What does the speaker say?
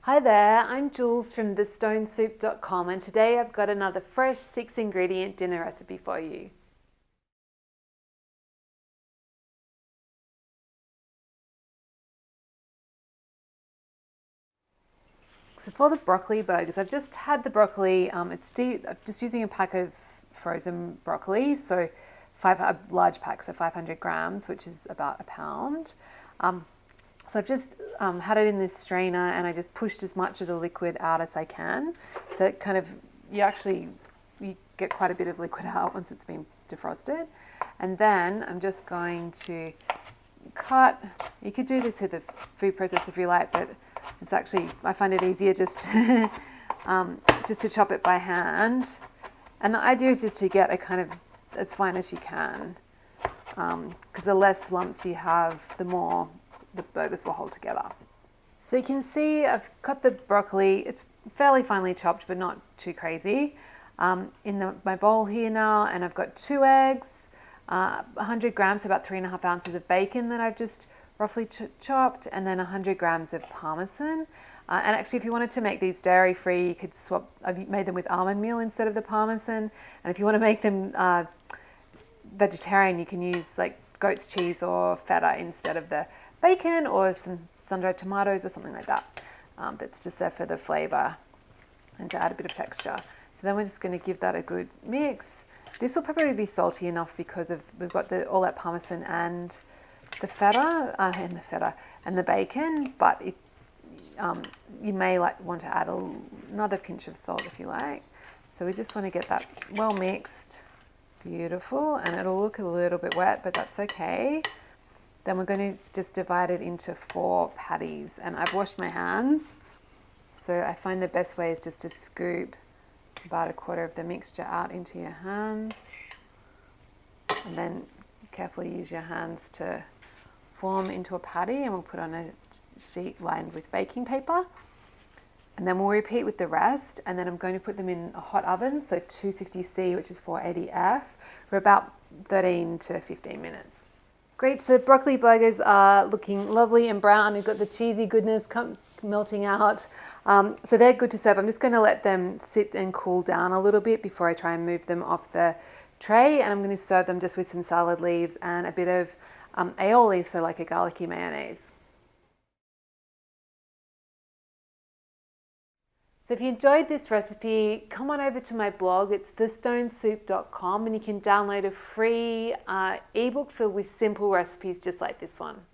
Hi there, I'm Jules from thestonesoup.com and today I've got another fresh 6-ingredient dinner recipe for you. So for the broccoli burgers, I've just had the broccoli, I'm just using a pack of frozen broccoli, so a large pack, so 500 grams, which is about a pound. So I've just had it in this strainer and I just pushed as much of the liquid out as I can. So it kind of, you get quite a bit of liquid out once it's been defrosted. And then I'm just going to you could do this with a food processor if you like, but it's actually, I find it easier just to chop it by hand. And the idea is just to get a kind of as fine as you can, because the less lumps you have, the more the burgers will hold together. So you can see I've cut the broccoli, it's fairly finely chopped but not too crazy, in my bowl here now, and I've got 2 eggs, 100 grams, about 3.5 ounces of bacon that I've just roughly chopped, and then 100 grams of Parmesan. And actually, if you wanted to make these dairy free, you could swap. I've made them with almond meal instead of the Parmesan. And if you want to make them vegetarian, you can use like goat's cheese or feta instead of the bacon, or some sun-dried tomatoes or something like that. That's just there for the flavor and to add a bit of texture. So then we're just going to give that a good mix. This will probably be salty enough because we've got all that Parmesan and the feta and the bacon, but you may want to add another pinch of salt if you like. So we just want to get that well mixed. Beautiful, and it'll look a little bit wet, but that's okay. Then we're going to just divide it into 4 patties, and I've washed my hands, so I find the best way is just to scoop about 1/4 of the mixture out into your hands, and then carefully use your hands to form into a patty, and we'll put on a sheet lined with baking paper, and then we'll repeat with the rest. And then I'm going to put them in a hot oven, so 250C, which is 480F, for about 13 to 15 minutes. Great, so broccoli burgers are looking lovely and brown. We've got the cheesy goodness melting out. So they're good to serve. I'm just going to let them sit and cool down a little bit before I try and move them off the tray. And I'm going to serve them just with some salad leaves and a bit of aioli, so like a garlicky mayonnaise. So if you enjoyed this recipe, come on over to my blog. It's thestonesoup.com, and you can download a free ebook filled with simple recipes just like this one.